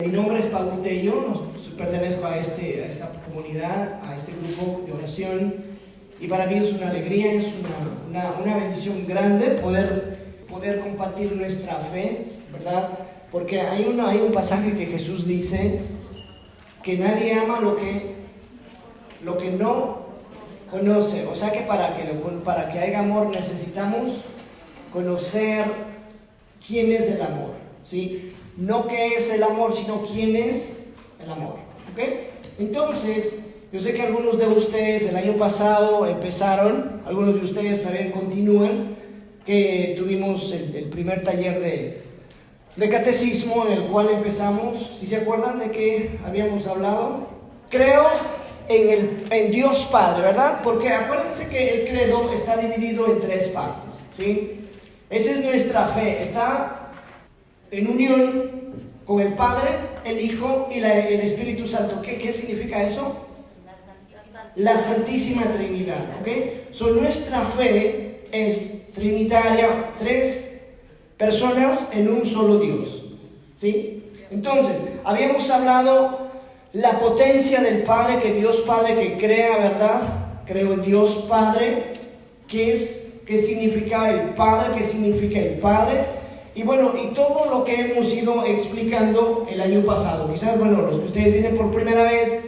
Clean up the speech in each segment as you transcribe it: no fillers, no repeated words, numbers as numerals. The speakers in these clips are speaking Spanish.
Mi nombre es Paul Tello, pertenezco a esta comunidad, a este grupo de oración, y para mí es una alegría, es una bendición grande poder compartir nuestra fe, ¿verdad? Porque hay un pasaje que Jesús dice que nadie ama lo que no conoce. O sea que para que haya amor necesitamos conocer quién es el amor, ¿sí? No qué es el amor, sino quién es el amor, ¿ok? Entonces, yo sé que algunos de ustedes el año pasado empezaron, algunos de ustedes todavía continúan, que tuvimos el primer taller de catecismo en el cual empezamos. ¿Sí se acuerdan de qué habíamos hablado? Creo en Dios Padre, ¿verdad? Porque acuérdense que el credo está dividido en 3 partes, ¿sí? Esa es nuestra fe, está en unión con el Padre, el Hijo y el Espíritu Santo. ¿Qué significa eso? La Santísima Trinidad, ¿ok? Nuestra fe es trinitaria, 3 personas en un solo Dios, ¿sí? Entonces, habíamos hablado la potencia del Padre, que Dios Padre que crea, ¿verdad? Creo en Dios Padre, ¿qué significa el Padre? ¿Qué significa el Padre? Y bueno, y todo lo que hemos ido explicando el año pasado. Quizás, bueno, los que ustedes vienen por primera vez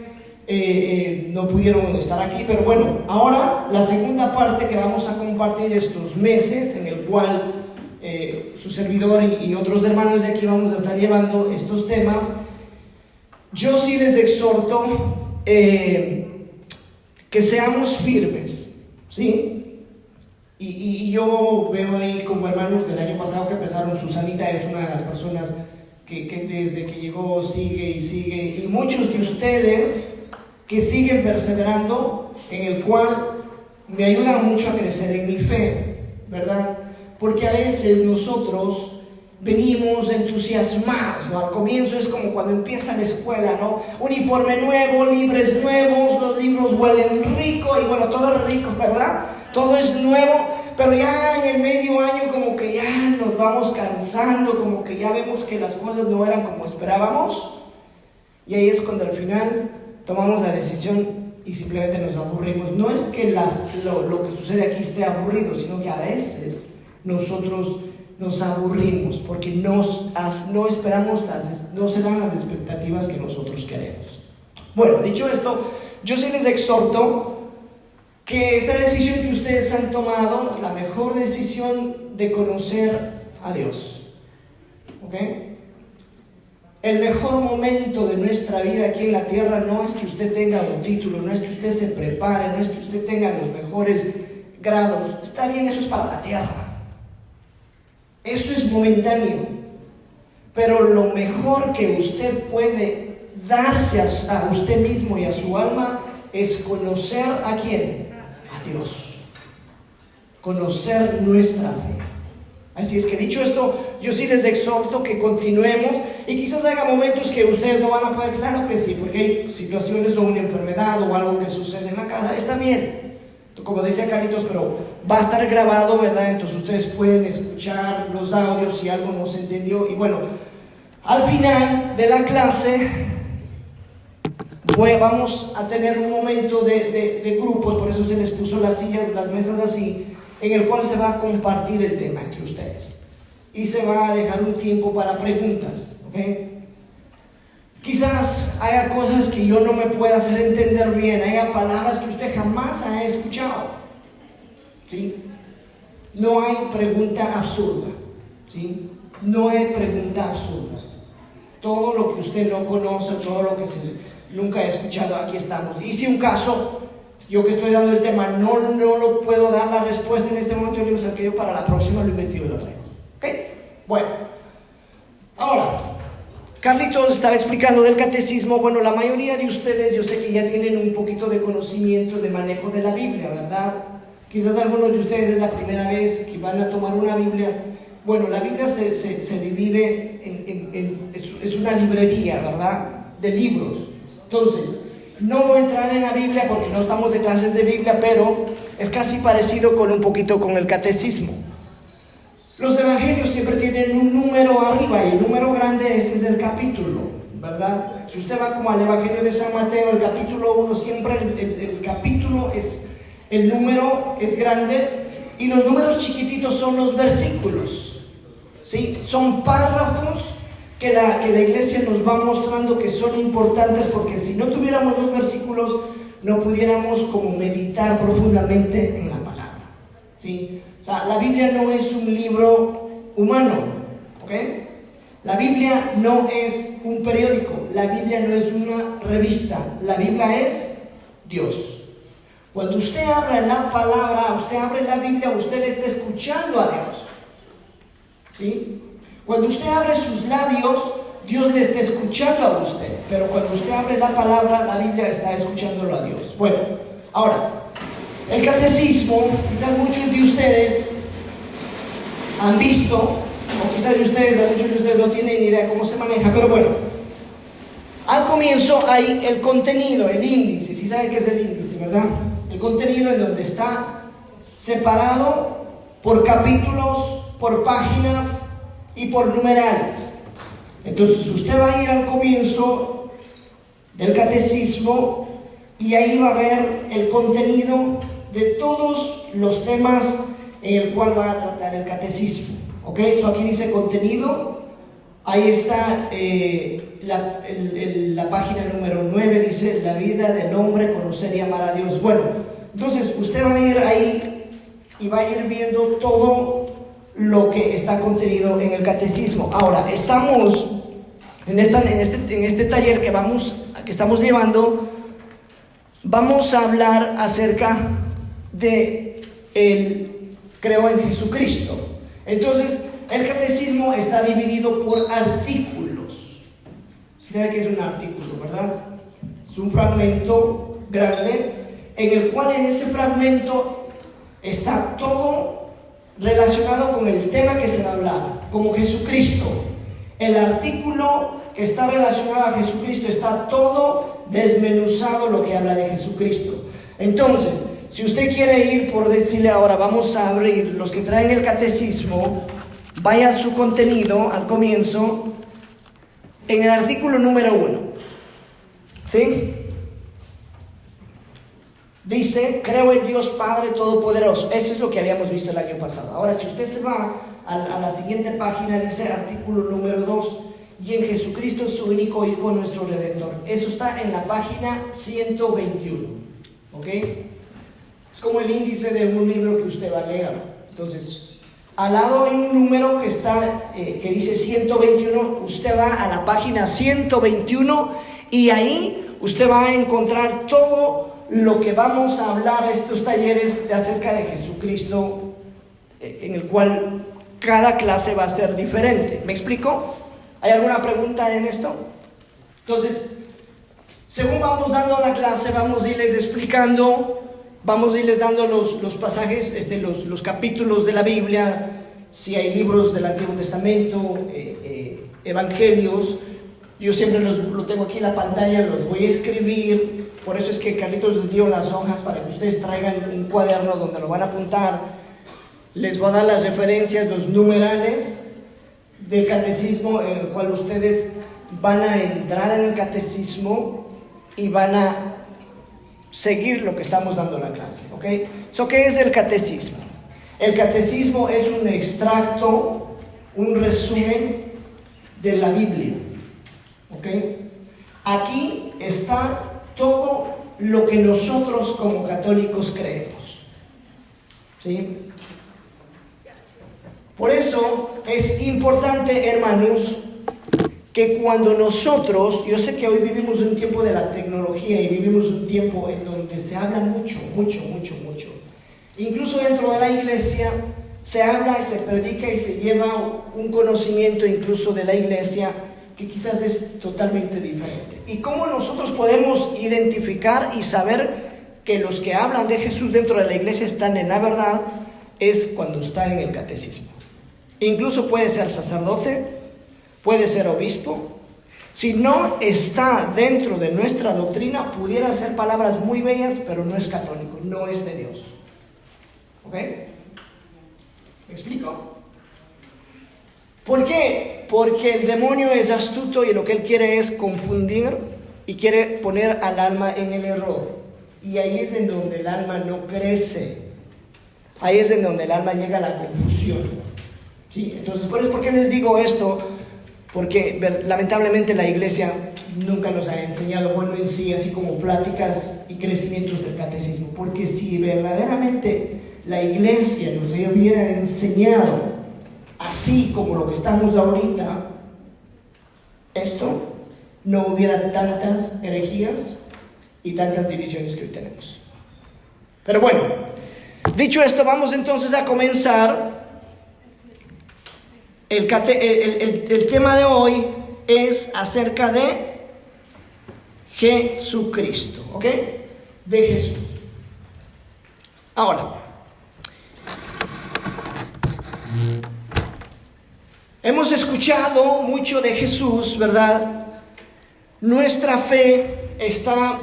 no pudieron estar aquí, pero bueno, ahora la segunda parte que vamos a compartir estos meses, en el cual su servidor y otros hermanos de aquí vamos a estar llevando estos temas. Yo sí les exhorto que seamos firmes, ¿sí? Y yo veo ahí como hermanos del año pasado que empezaron. Susanita es una de las personas que desde que llegó sigue y sigue, y muchos de ustedes que siguen perseverando, en el cual me ayudan mucho a crecer en mi fe, ¿verdad? Porque a veces nosotros venimos entusiasmados, ¿no? Al comienzo es como cuando empieza la escuela, ¿no? Uniforme nuevo, libros nuevos, los libros huelen rico, y bueno, todo es rico, ¿verdad? Todo es nuevo, pero ya en el medio año como que ya nos vamos cansando, como que ya vemos que las cosas no eran como esperábamos, y ahí es cuando al final tomamos la decisión y simplemente nos aburrimos. No es que lo que sucede aquí esté aburrido, sino que a veces nosotros nos aburrimos porque no esperamos, no se dan las expectativas que nosotros queremos. Bueno, dicho esto, yo sí les exhorto que esta decisión que ustedes han tomado es la mejor decisión de conocer a Dios, ¿ok? El mejor momento de nuestra vida aquí en la tierra no es que usted tenga un título, no es que usted se prepare, no es que usted tenga los mejores grados. Está bien, eso es para la tierra, eso es momentáneo, pero lo mejor que usted puede darse a usted mismo y a su alma es conocer ¿a quién? A Dios, conocer nuestra fe. Así es que dicho esto, yo sí les exhorto que continuemos, y quizás haya momentos que ustedes no van a poder, claro que sí, porque hay situaciones o una enfermedad o algo que sucede en la casa, está bien, como decía Carlitos, pero va a estar grabado, ¿verdad? Entonces ustedes pueden escuchar los audios si algo no se entendió. Y bueno, al final de la clase vamos a tener un momento de grupos, por eso se les puso las sillas, las mesas así, en el cual se va a compartir el tema entre ustedes y se va a dejar un tiempo para preguntas, ¿ok? Quizás haya cosas que yo no me pueda hacer entender bien, haya palabras que usted jamás ha escuchado, ¿sí? No hay pregunta absurda, ¿sí? No hay pregunta absurda. Todo lo que usted no conoce, todo lo que nunca ha escuchado, aquí estamos. Y si un caso, yo que estoy dando el tema, no lo puedo dar la respuesta en este momento, yo le digo, o sea, que yo para la próxima lo investigo y lo traigo, ¿ok? Bueno, ahora, Carlitos estaba explicando del catecismo. Bueno, la mayoría de ustedes, yo sé que ya tienen un poquito de conocimiento de manejo de la Biblia, ¿verdad? Quizás algunos de ustedes es la primera vez que van a tomar una Biblia. Bueno, la Biblia se divide es una librería, ¿verdad? De libros. Entonces, no voy a entrar en la Biblia porque no estamos de clases de Biblia, pero es casi parecido con un poquito con el catecismo. Los evangelios siempre tienen un número arriba, y el número grande ese es el capítulo, ¿verdad? Si usted va como al Evangelio de San Mateo, el capítulo 1, siempre el capítulo es, el número es grande y los números chiquititos son los versículos, ¿sí? Son párrafos que la iglesia nos va mostrando que son importantes, porque si no tuviéramos los versículos no pudiéramos como meditar profundamente en la palabra, ¿sí? O sea, la Biblia no es un libro humano, ¿ok? La Biblia no es un periódico, la Biblia no es una revista, la Biblia es Dios. Cuando usted abre la palabra, usted abre la Biblia, usted le está escuchando a Dios, ¿sí? Cuando usted abre sus labios, Dios le está escuchando a usted, pero cuando usted abre la palabra, la Biblia está escuchándolo a Dios. Bueno, ahora, el catecismo, quizás muchos de ustedes han visto, o quizás muchos de ustedes no tienen ni idea cómo se maneja, pero bueno, al comienzo hay el contenido, el índice. ¿Sí saben qué es el índice, verdad? El contenido en donde está separado por capítulos, por páginas y por numerales. Entonces usted va a ir al comienzo del catecismo y ahí va a ver el contenido de todos los temas en el cual va a tratar el catecismo. ¿Ok? Eso aquí dice contenido. Ahí está la página número 9, dice la vida del hombre, conocer y amar a Dios. Bueno, entonces usted va a ir ahí y va a ir viendo todo lo que está contenido en el catecismo. Ahora, estamos en este taller que estamos llevando, vamos a hablar acerca de creo en Jesucristo. Entonces, el catecismo está dividido por artículos. ¿Sí sabe qué es un artículo, verdad? Es un fragmento grande en el cual en ese fragmento está todo relacionado con el tema que se va a hablar, como Jesucristo. El artículo que está relacionado a Jesucristo está todo desmenuzado lo que habla de Jesucristo. Entonces, si usted quiere ir, por decirle ahora, vamos a abrir los que traen el catecismo, vaya a su contenido al comienzo, en el artículo número 1, ¿sí? Dice, creo en Dios Padre Todopoderoso. Eso es lo que habíamos visto el año pasado. Ahora, si usted se va a la siguiente página, dice artículo número 2, y en Jesucristo su único Hijo, nuestro Redentor. Eso está en la página 121, ¿ok? Es como el índice de un libro que usted va a leer. Entonces, al lado hay un número que está, que dice 121, usted va a la página 121 y ahí usted va a encontrar todo lo que vamos a hablar a estos talleres acerca de Jesucristo, en el cual cada clase va a ser diferente. ¿Me explico? ¿Hay alguna pregunta en esto? Entonces, según vamos dando la clase, vamos a irles explicando, vamos a irles dando los pasajes, los capítulos de la Biblia, si hay libros del Antiguo Testamento, evangelios. Yo siempre lo tengo aquí en la pantalla, los voy a escribir. Por eso es que Carlitos les dio las hojas para que ustedes traigan un cuaderno donde lo van a apuntar. Les voy a dar las referencias, los numerales del catecismo, en el cual ustedes van a entrar en el catecismo y van a seguir lo que estamos dando en la clase, ¿ok? So, ¿qué es el catecismo? El catecismo es un extracto, un resumen de la Biblia, ¿ok? Aquí está todo lo que nosotros como católicos creemos, ¿sí? Por eso es importante, hermanos, que cuando nosotros, yo sé que hoy vivimos un tiempo de la tecnología y vivimos un tiempo en donde se habla mucho. Incluso dentro de la iglesia se habla y se predica y se lleva un conocimiento incluso de la iglesia que quizás es totalmente diferente. ¿Y cómo nosotros podemos identificar y saber que los que hablan de Jesús dentro de la iglesia están en la verdad? Es cuando está en el catecismo. Incluso puede ser sacerdote, puede ser obispo. Si no está dentro de nuestra doctrina, pudiera ser palabras muy bellas, pero no es católico, no es de Dios. ¿Ok? ¿Me explico? ¿Por qué? Porque el demonio es astuto y lo que él quiere es confundir y quiere poner al alma en el error. Y ahí es en donde el alma no crece. Ahí es en donde el alma llega a la confusión. ¿Sí? Entonces, ¿por qué les digo esto? Porque lamentablemente la iglesia nunca nos ha enseñado, bueno, en sí, así como pláticas y crecimientos del catecismo. Porque si verdaderamente la iglesia nos hubiera enseñado así como lo que estamos ahorita, esto no hubiera tantas herejías y tantas divisiones que hoy tenemos. Pero bueno, dicho esto, vamos entonces a comenzar. El tema de hoy es acerca de Jesucristo, ¿ok? De Jesús. Ahora, hemos escuchado mucho de Jesús, ¿verdad? Nuestra fe está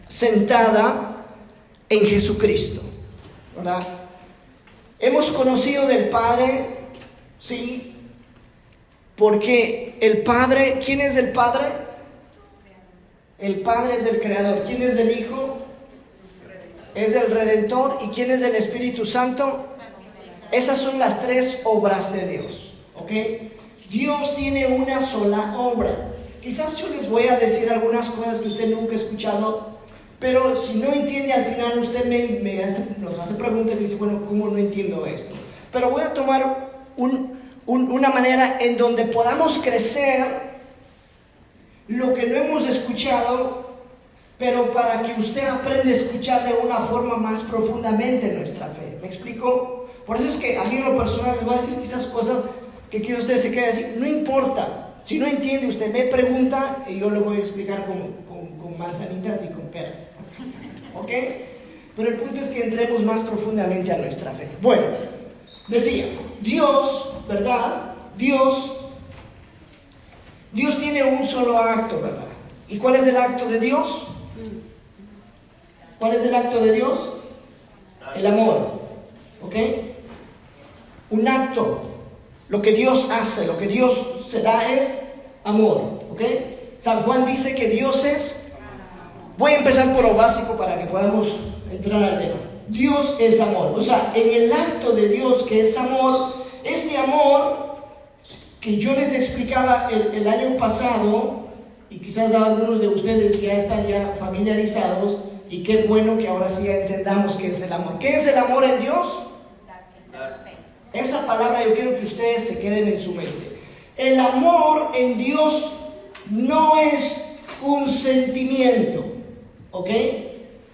sentada en Jesucristo, ¿verdad? Hemos conocido del Padre, sí, porque el Padre, ¿quién es el Padre? El Padre es el Creador. ¿Quién es el Hijo? Es el Redentor. ¿Y quién es el Espíritu Santo? Esas son las tres obras de Dios, ¿ok? Dios tiene una sola obra. Quizás yo les voy a decir algunas cosas que usted nunca ha escuchado, pero si no entiende, al final usted nos hace preguntas y dice, bueno, ¿cómo no entiendo esto? Pero voy a tomar una manera en donde podamos crecer lo que no hemos escuchado, pero para que usted aprenda a escuchar de una forma más profundamente nuestra fe. ¿Me explico? Por eso es que a mí en lo personal les voy a decir quizás cosas que quizás usted se quede así. No importa, si no entiende usted me pregunta y yo le voy a explicar con manzanitas y con peras. ¿Ok? Pero el punto es que entremos más profundamente a nuestra fe. Bueno, decía, Dios, ¿verdad? Dios tiene un solo acto, ¿verdad? ¿Y cuál es el acto de Dios? ¿Cuál es el acto de Dios? El amor, ¿ok? Un acto, lo que Dios hace, lo que Dios se da es amor, ¿ok? San Juan dice que Dios es... Voy a empezar por lo básico para que podamos entrar al tema. Dios es amor, o sea, en el acto de Dios que es amor, este amor que yo les explicaba el año pasado, y quizás algunos de ustedes ya están ya familiarizados, y qué bueno que ahora sí entendamos qué es el amor. ¿Qué es el amor en Dios? Esa palabra yo quiero que ustedes se queden en su mente. El amor en Dios no es un sentimiento, ¿ok?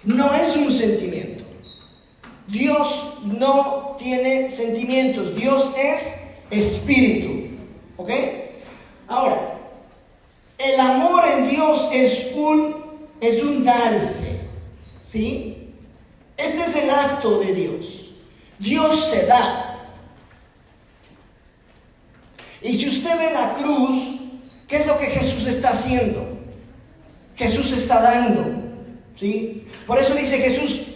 No es un sentimiento. Dios no tiene sentimientos. Dios es espíritu, ¿ok? Ahora, el amor en Dios es un darse, ¿sí? Este es el acto de Dios. Dios se da. Y si usted ve la cruz, ¿qué es lo que Jesús está haciendo? Jesús está dando, ¿sí? Por eso dice Jesús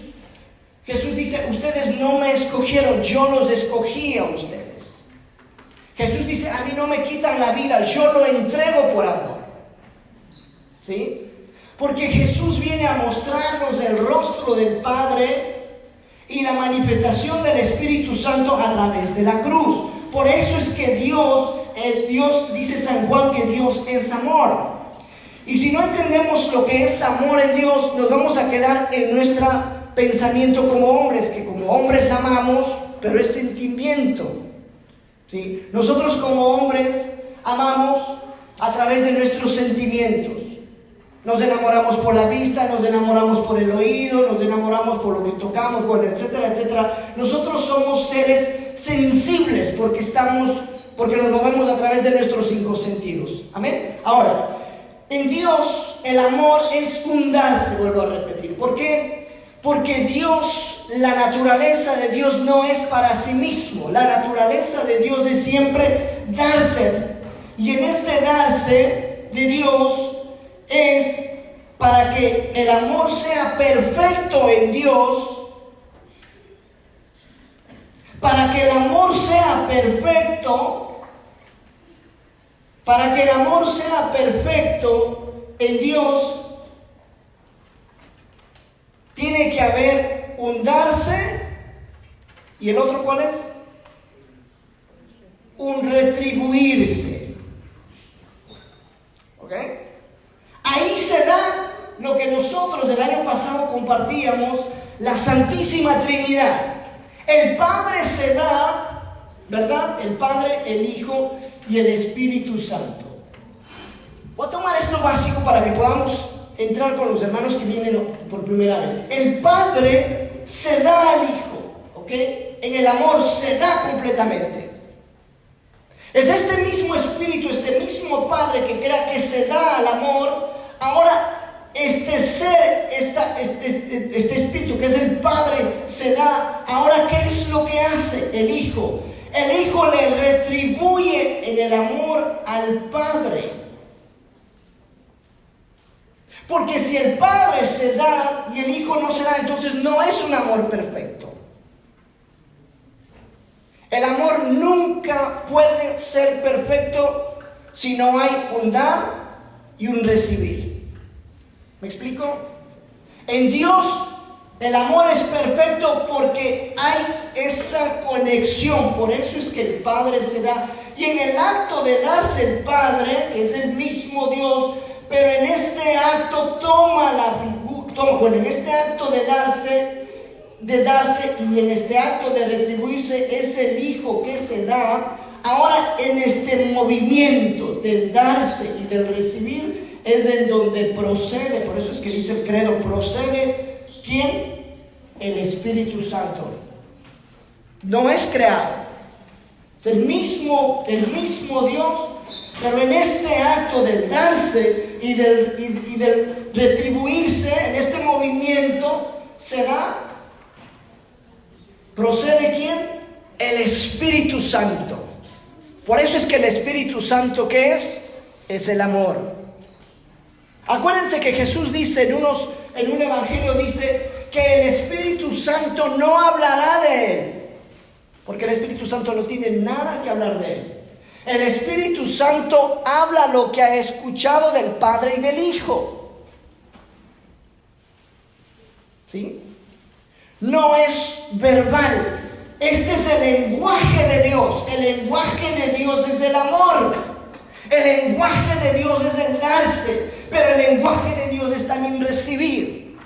dice, ustedes no me escogieron, yo los escogí a ustedes. Jesús dice, a mí no me quitan la vida, yo lo entrego por amor, ¿sí? Porque Jesús viene a mostrarnos el rostro del Padre y la manifestación del Espíritu Santo a través de la cruz. Por eso es que Dios, dice San Juan que Dios es amor. Y si no entendemos lo que es amor en Dios, nos vamos a quedar en nuestro pensamiento como hombres, que como hombres amamos, pero es sentimiento, ¿sí? Nosotros como hombres amamos a través de nuestros sentimientos. Nos enamoramos por la vista, nos enamoramos por el oído, nos enamoramos por lo que tocamos, bueno, etcétera, etcétera. Nosotros somos seres sensibles porque nos movemos a través de nuestros 5 sentidos. Amén. Ahora, en Dios el amor es un darse, vuelvo a repetir. ¿Por qué? Porque Dios, la naturaleza de Dios no es para sí mismo. La naturaleza de Dios es siempre darse. Y en este darse de Dios es para que el amor sea perfecto en Dios, Para que el amor sea perfecto, en Dios, tiene que haber un darse, y el otro ¿cuál es? Un retribuirse. ¿Ok? Ahí se da lo que nosotros el año pasado compartíamos, la Santísima Trinidad. El Padre se da, ¿verdad? El Padre, el Hijo y el Espíritu Santo. Voy a tomar esto básico para que podamos entrar con los hermanos que vienen por primera vez. El Padre se da al Hijo, ¿ok? En el amor se da completamente. Es este mismo Espíritu, este mismo Padre que crea que se da al amor. Ahora este ser, este Espíritu que es el Padre se da. Ahora, ¿qué es lo que hace el Hijo? El Hijo le retribuye en el amor al Padre. Porque si el Padre se da y el Hijo no se da, entonces no es un amor perfecto. El amor nunca puede ser perfecto si no hay un dar y un recibir. ¿Me explico? En Dios el amor es perfecto porque hay esa conexión. Por eso es que el Padre se da. Y en el acto de darse el Padre, que es el mismo Dios, pero en este acto en este acto de darse y en este acto de retribuirse es el Hijo que se da. Ahora en este movimiento del darse y del recibir es en donde procede, por eso es que dice el credo, procede ¿quién? El Espíritu Santo. No es creado, es el mismo Dios, pero en este acto del darse y del retribuirse, en este movimiento se da, procede ¿quién? El Espíritu Santo. Por eso es que el Espíritu Santo, ¿qué es? Es el amor. Acuérdense que Jesús dice en un evangelio, dice que el Espíritu Santo no hablará de él, porque el Espíritu Santo no tiene nada que hablar de él. El Espíritu Santo habla lo que ha escuchado del Padre y del Hijo. ¿Sí? No es verbal. Este es el lenguaje de Dios. El lenguaje de Dios es el amor. El lenguaje de Dios es el darse. Pero el lenguaje de Dios es también recibir.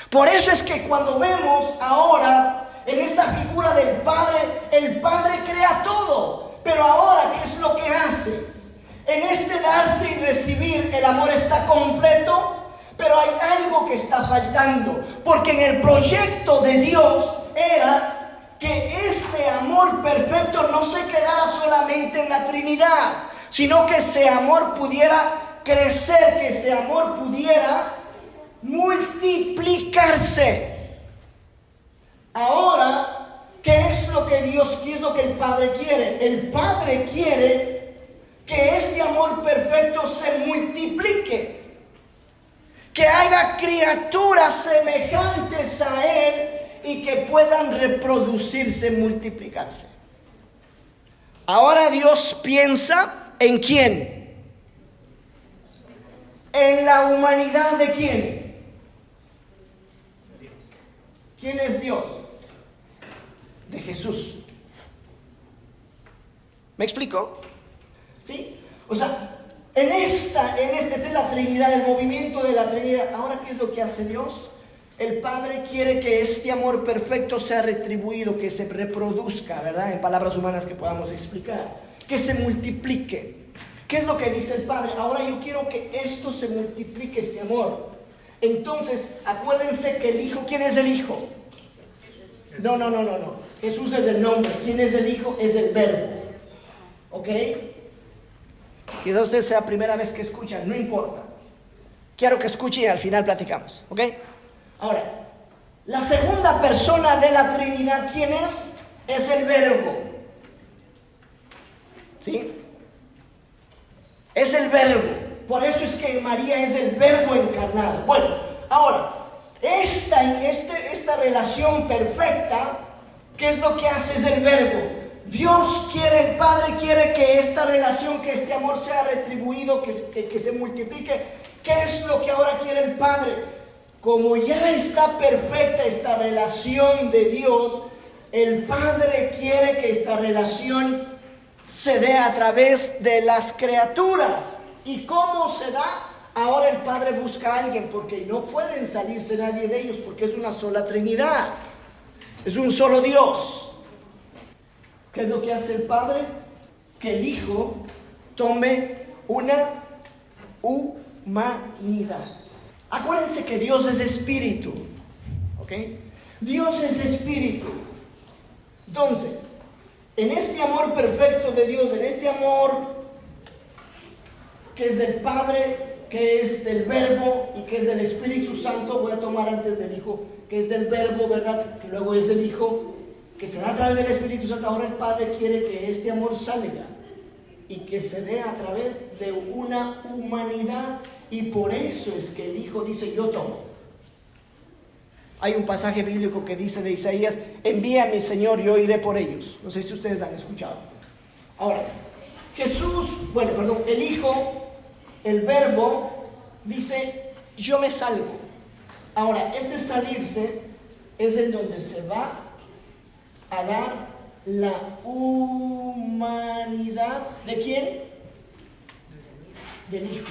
Por eso es que cuando vemos ahora en esta figura del Padre, el Padre crea todo. Pero ahora, ¿qué es lo que hace? En este darse y recibir, el amor está completo, pero hay algo que está faltando. Porque en el proyecto de Dios era que este amor perfecto no se quedara solamente en la Trinidad, sino que ese amor pudiera crecer, que ese amor pudiera multiplicarse. Ahora, ¿qué es lo que el Padre quiere? El Padre quiere que este amor perfecto se multiplique, que haga criaturas semejantes a Él y que puedan reproducirse, multiplicarse. Ahora Dios piensa ¿en quién? En la humanidad de quién. ¿Quién es Dios? De Jesús. ¿Me explico? ¿Sí? O sea, esta es la Trinidad, el movimiento de la Trinidad. Ahora, ¿qué es lo que hace Dios? El Padre quiere que este amor perfecto sea retribuido, que se reproduzca, ¿verdad? En palabras humanas que podamos explicar, que se multiplique. ¿Qué es lo que dice el Padre? Ahora yo quiero que esto se multiplique, este amor. Entonces, acuérdense que el Hijo, ¿quién es el Hijo? No. Jesús es el nombre. ¿Quién es el Hijo? Es el Verbo. ¿Ok? Quizás usted sea la primera vez que escucha, no importa. Quiero que escuche y al final platicamos. ¿Ok? Ahora, la segunda persona de la Trinidad, ¿quién es? Es el Verbo. ¿Sí? Es el Verbo. Por eso es que María es el Verbo encarnado. Bueno, ahora, esta relación perfecta ¿Qué es lo que hace? Es el verbo. Dios quiere, el Padre quiere que esta relación, que este amor sea retribuido, que se multiplique. ¿Qué es lo que ahora quiere el Padre? Como ya está perfecta esta relación de Dios, el Padre quiere que esta relación se dé a través de las criaturas. ¿Y cómo se da? Ahora el Padre busca a alguien, porque no pueden salirse nadie de ellos, porque es una sola Trinidad, es un solo Dios. ¿Qué es lo que hace el Padre? Que el Hijo tome una humanidad. Acuérdense que Dios es espíritu, ¿ok? Dios es espíritu. Entonces, en este amor perfecto de Dios, en este amor que es del Padre, que es del Verbo y que es del Espíritu Santo, voy a tomar antes del Hijo, que es del Verbo, ¿verdad? Que luego es del Hijo, que se da a través del Espíritu Santo. Ahora el Padre quiere que este amor salga y que se dé a través de una humanidad, y por eso es que el Hijo dice: yo tomo. Hay un pasaje bíblico que dice de Isaías: envíame, Señor, yo iré por ellos. No sé si ustedes han escuchado. Ahora, el Hijo, el Verbo, dice: yo me salgo. Ahora, este salirse es en donde se va a dar la humanidad. ¿De quién? Del Hijo.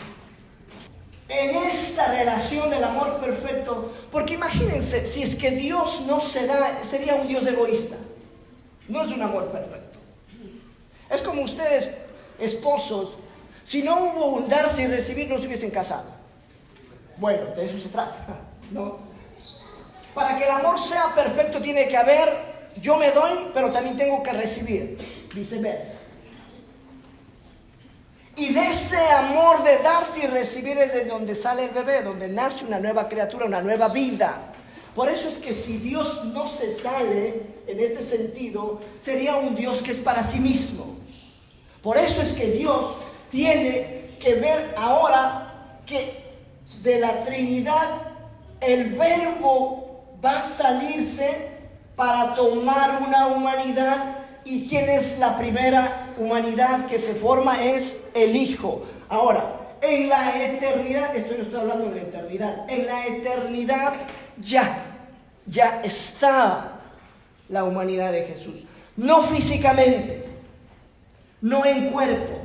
En esta relación del amor perfecto, porque imagínense, si es que Dios no se da, sería un Dios egoísta. No es un amor perfecto. Es como ustedes, esposos, si no hubo un darse y recibir, no se hubiesen casado. Bueno, de eso se trata, ¿no? Para que el amor sea perfecto tiene que haber: yo me doy, pero también tengo que recibir, viceversa. Y de ese amor de darse y recibir es de donde sale el bebé, donde nace una nueva criatura, una nueva vida. Por eso es que si Dios no se sale en este sentido, sería un Dios que es para sí mismo. Por eso es que Dios tiene que ver ahora que de la Trinidad el Verbo va a salirse para tomar una humanidad. ¿Y quién es la primera humanidad que se forma? Es el Hijo. Ahora, en la eternidad, esto yo estoy hablando de la eternidad, en la eternidad ya estaba la humanidad de Jesús. No físicamente, no en cuerpo.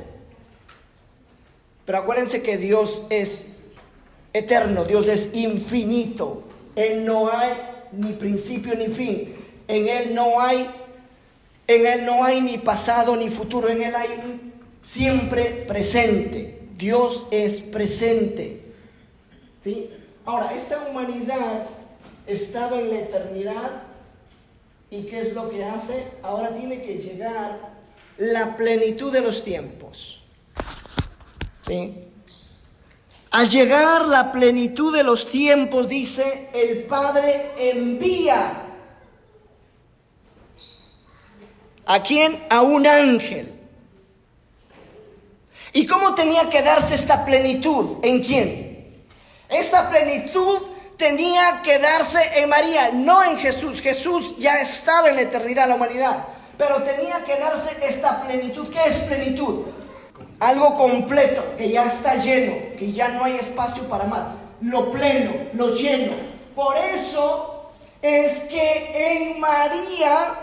Pero acuérdense que Dios es eterno, Dios es infinito. Él no hay ni principio ni fin. En Él no hay ni pasado ni futuro. En Él hay siempre presente. Dios es presente. ¿Sí? Ahora, esta humanidad estaba en la eternidad. ¿Y qué es lo que hace? Ahora tiene que llegar la plenitud de los tiempos. ¿Sí? Al llegar la plenitud de los tiempos, dice, el Padre envía. ¿A quién? A un ángel. ¿Y cómo tenía que darse esta plenitud? ¿En quién? Esta plenitud tenía que darse en María, no en Jesús. Jesús ya estaba en la eternidad, la humanidad. Pero tenía que darse esta plenitud. ¿Qué es plenitud? Algo completo, que ya está lleno, que ya no hay espacio para más. Lo pleno, lo lleno. Por eso es que en María,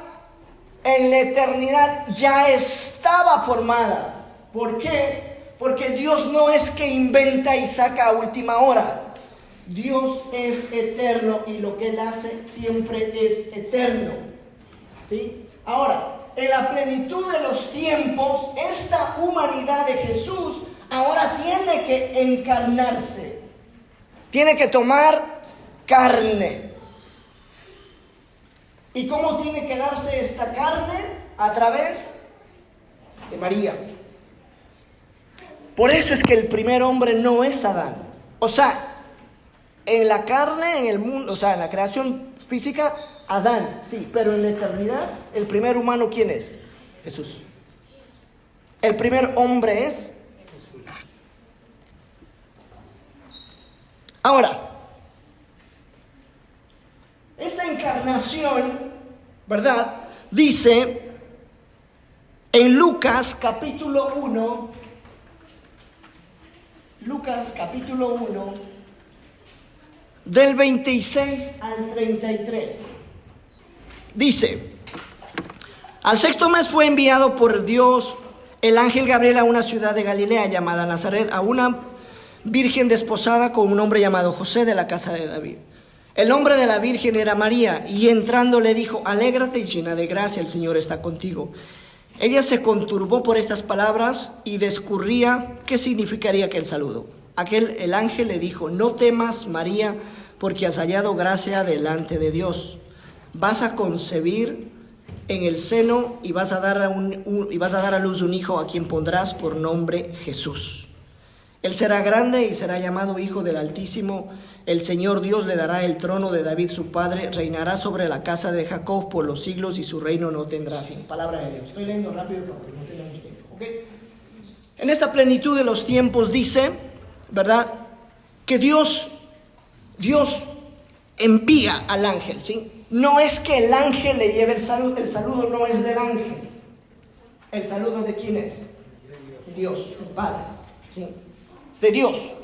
en la eternidad, ya estaba formada. ¿Por qué? Porque Dios no es que inventa y saca a última hora. Dios es eterno y lo que Él hace siempre es eterno. ¿Sí? Ahora, en la plenitud de los tiempos, esta humanidad de Jesús ahora tiene que encarnarse. Tiene que tomar carne. ¿Y cómo tiene que darse esta carne? A través de María. Por eso es que el primer hombre no es Adán. O sea, en la carne, en el mundo, o sea, en la creación física, Adán, sí, pero en la eternidad, el primer humano, ¿quién es? Jesús. El primer hombre es Jesús. Ahora, esta encarnación, ¿verdad? dice en Lucas capítulo 1, del 26 al 33. Dice: al sexto mes fue enviado por Dios el ángel Gabriel a una ciudad de Galilea llamada Nazaret, a una virgen desposada con un hombre llamado José, de la casa de David. El nombre de la virgen era María, y entrando le dijo: alégrate, llena de gracia, el Señor está contigo. Ella se conturbó por estas palabras y discurría qué significaría aquel saludo. El ángel le dijo: no temas, María, porque has hallado gracia delante de Dios. Vas a concebir en el seno y vas a dar a luz un hijo, a quien pondrás por nombre Jesús. Él será grande y será llamado Hijo del Altísimo. El Señor Dios le dará el trono de David su padre, reinará sobre la casa de Jacob por los siglos, y su reino no tendrá fin. Palabra de Dios. Estoy leyendo rápido porque no tenemos tiempo, ¿ok? En esta plenitud de los tiempos dice, ¿verdad?, que Dios envía al ángel, ¿sí? No es que el ángel le lleve el saludo no es del ángel. ¿El saludo de quién es? De Dios, el Padre, ¿sí? Es de Dios.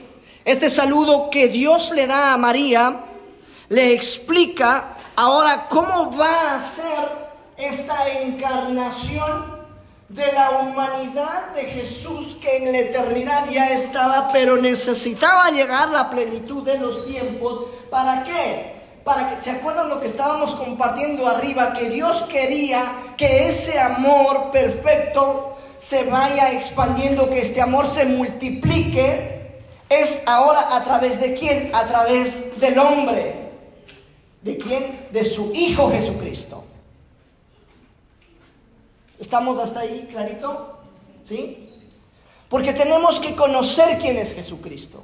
Este saludo que Dios le da a María le explica ahora cómo va a ser esta encarnación de la humanidad de Jesús, que en la eternidad ya estaba, pero necesitaba llegar la plenitud de los tiempos. ¿Para qué? Para que, ¿se acuerdan lo que estábamos compartiendo arriba? Que Dios quería que ese amor perfecto se vaya expandiendo, que este amor se multiplique. Es ahora a través de ¿quién? A través del hombre. ¿De quién? De su Hijo Jesucristo. ¿Estamos hasta ahí clarito? ¿Sí? Porque tenemos que conocer quién es Jesucristo.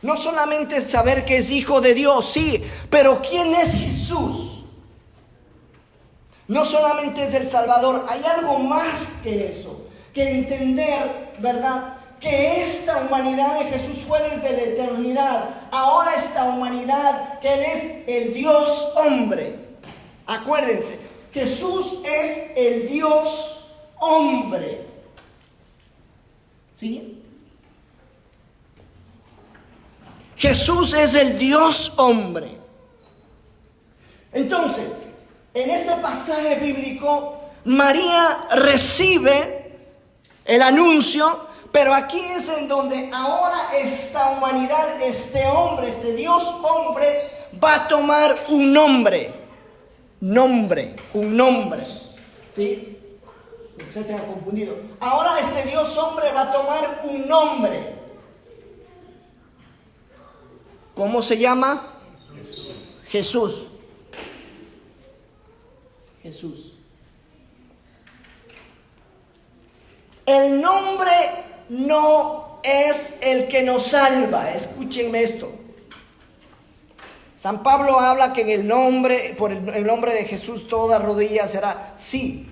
No solamente saber que es Hijo de Dios, sí, pero ¿quién es Jesús? No solamente es el Salvador, hay algo más que eso, que entender, ¿verdad?, que esta humanidad de Jesús fue desde la eternidad. Ahora esta humanidad, que Él es el Dios hombre. Acuérdense, Jesús es el Dios hombre. ¿Sí? Jesús es el Dios hombre. Entonces, en este pasaje bíblico, María recibe el anuncio. Pero aquí es en donde ahora esta humanidad, este hombre, este Dios hombre, va a tomar un nombre. Un nombre. ¿Sí? Si usted se ha confundido. Ahora este Dios hombre va a tomar un nombre. ¿Cómo se llama? Jesús. Jesús. El nombre no es el que nos salva. Escúchenme esto. San Pablo habla que en el nombre, por el nombre de Jesús toda rodilla será. Sí,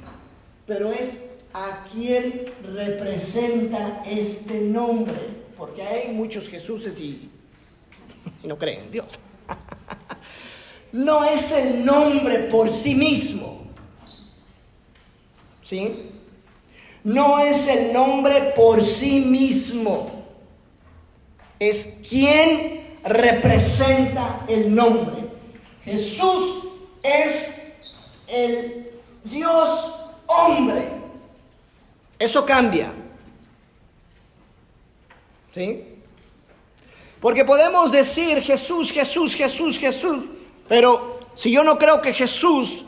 pero es a quien representa este nombre. Porque hay muchos Jesuses y no creen en Dios. No es el nombre por sí mismo. ¿Sí? No es el nombre por sí mismo. Es quien representa el nombre. Jesús es el Dios hombre. Eso cambia. ¿Sí? Porque podemos decir Jesús, Jesús, Jesús, Jesús. Pero si yo no creo que Jesús,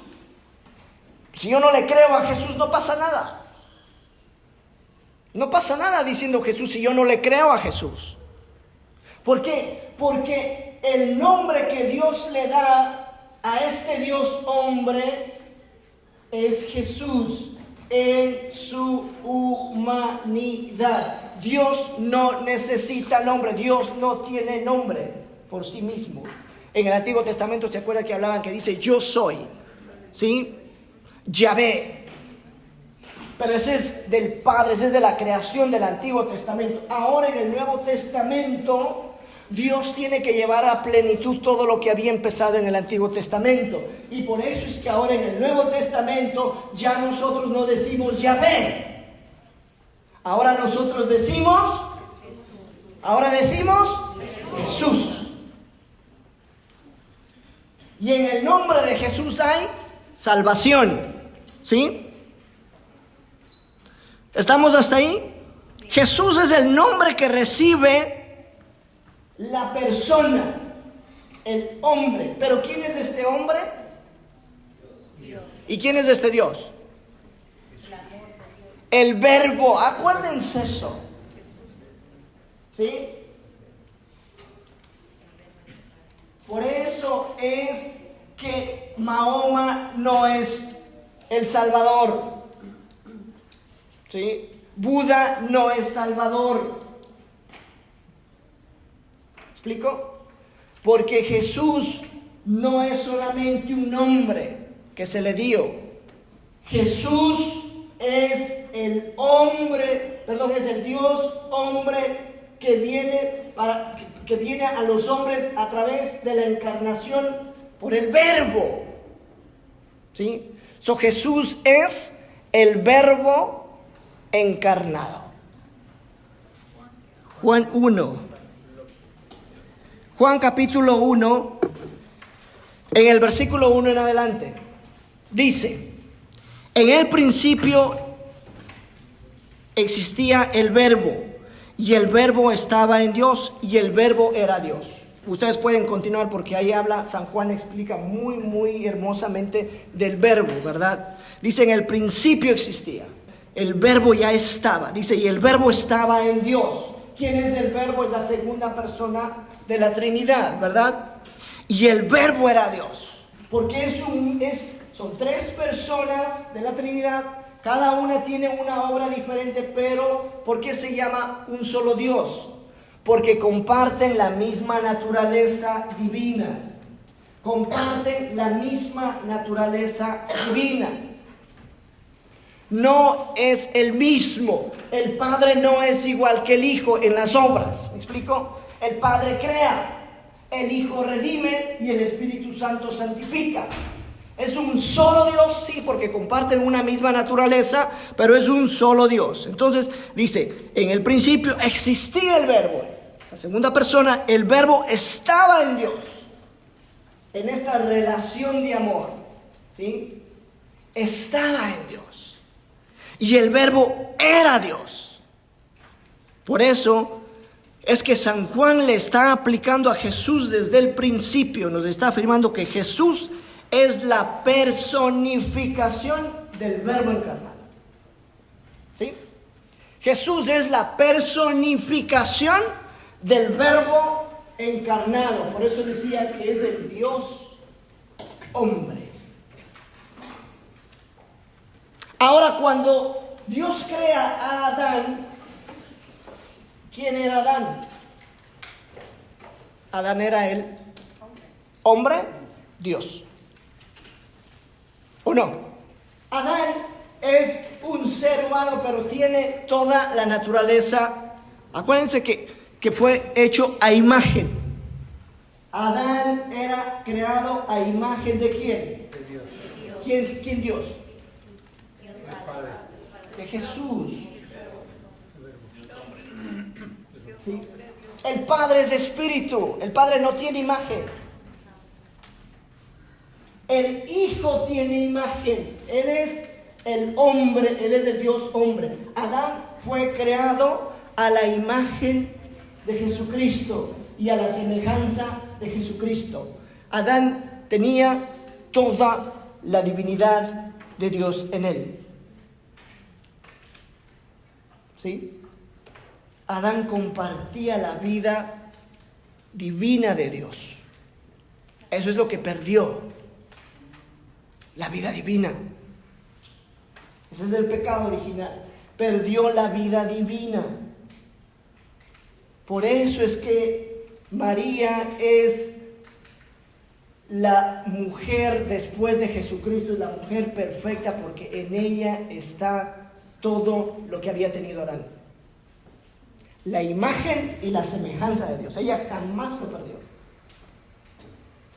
si yo no le creo a Jesús, no pasa nada. No pasa nada diciendo Jesús si yo no le creo a Jesús. ¿Por qué? Porque el nombre que Dios le da a este Dios hombre es Jesús en su humanidad. Dios no necesita nombre, Dios no tiene nombre por sí mismo. En el Antiguo Testamento se acuerda que hablaban que dice yo soy, ¿sí? Yahvé. Pero ese es del Padre, ese es de la creación del Antiguo Testamento. Ahora en el Nuevo Testamento Dios tiene que llevar a plenitud todo lo que había empezado en el Antiguo Testamento. Y por eso es que ahora en el Nuevo Testamento ya nosotros no decimos Yahvé. Ahora nosotros decimos Jesús. Y en el nombre de Jesús hay salvación. ¿Sí? ¿Estamos hasta ahí? Jesús es el nombre que recibe la persona, el hombre. Pero ¿quién es este hombre? Dios. ¿Y quién es este Dios? El verbo. Acuérdense eso. ¿Sí? Por eso es que Mahoma no es el Salvador. ¿Sí? Buda no es Salvador. ¿Explico? Porque Jesús no es solamente un nombre que se le dio. Jesús es el hombre, es el Dios hombre que viene a los hombres a través de la encarnación por el verbo. ¿Sí? Jesús es el verbo encarnado. Juan 1. Juan capítulo 1, en el versículo 1 en adelante, dice: en el principio existía el verbo, y el verbo estaba en Dios, y el verbo era Dios. Ustedes pueden continuar porque ahí habla, San Juan explica muy, muy hermosamente del verbo, ¿verdad? Dice, en el principio existía, el verbo ya estaba, dice, y el verbo estaba en Dios. ¿Quién es el verbo? Es la segunda persona de la Trinidad, ¿verdad? Y el verbo era Dios, porque son tres personas de la Trinidad, cada una tiene una obra diferente, pero ¿por qué se llama un solo Dios? Porque comparten la misma naturaleza divina. Comparten la misma naturaleza divina. No es el mismo. El Padre no es igual que el Hijo en las obras. ¿Me explico? El Padre crea, el Hijo redime y el Espíritu Santo santifica. Es un solo Dios, sí, porque comparten una misma naturaleza, pero es un solo Dios. Entonces dice, en el principio existía el verbo. La segunda persona, el verbo estaba en Dios, en esta relación de amor, ¿sí? Estaba en Dios. Y el verbo era Dios. Por eso es que San Juan le está aplicando a Jesús desde el principio. Nos está afirmando que Jesús es la personificación del verbo encarnado. ¿Sí? Jesús es la personificación del verbo encarnado. Por eso decía que es el Dios hombre. Ahora, cuando Dios crea a Adán, ¿quién era Adán? Adán era el hombre, Dios. ¿O no? Adán es un ser humano, pero tiene toda la naturaleza. Acuérdense que fue hecho a imagen. Adán era creado a imagen ¿de quién? De Dios. ¿Quién Dios? De Jesús. ¿Sí? El Padre es espíritu. El Padre no tiene imagen. El Hijo tiene imagen. Él es el hombre, Él es el Dios hombre. Adán fue creado a la imagen de Jesucristo y a la semejanza de Jesucristo. Adán tenía toda la divinidad de Dios en él. ¿Sí? Adán compartía la vida divina de Dios. Eso es lo que perdió. La vida divina. Ese es el pecado original. Perdió la vida divina. Por eso es que María es la mujer después de Jesucristo, es la mujer perfecta, porque en ella está todo lo que había tenido Adán. la imagen y la semejanza de Dios. Ella jamás lo perdió.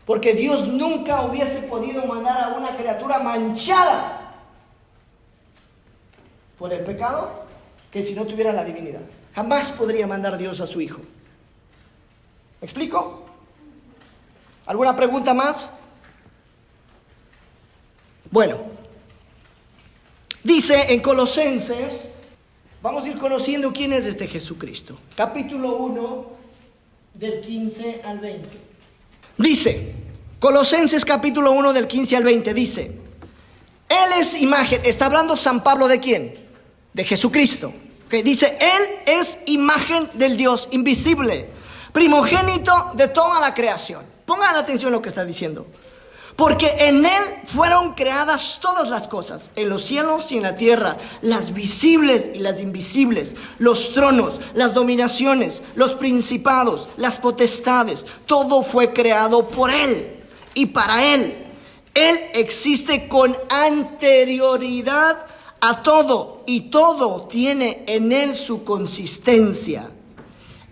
Porque Dios nunca hubiese podido mandar a una criatura manchada por el pecado que si no tuviera la divinidad. Jamás podría mandar Dios a su Hijo. ¿Me explico? ¿Alguna pregunta más? Bueno, dice en Colosenses, vamos a ir conociendo quién es este Jesucristo. Capítulo 1, del 15 al 20. Dice, Colosenses capítulo 1, del 15 al 20, dice, Él es imagen, está hablando San Pablo ¿de quién? De Jesucristo. Okay, dice, Él es imagen del Dios invisible, primogénito de toda la creación. Pongan atención a lo que está diciendo. Porque en Él fueron creadas todas las cosas, en los cielos y en la tierra, las visibles y las invisibles, los tronos, las dominaciones, los principados, las potestades. Todo fue creado por Él y para Él. Él existe con anterioridad a todo y todo tiene en Él su consistencia.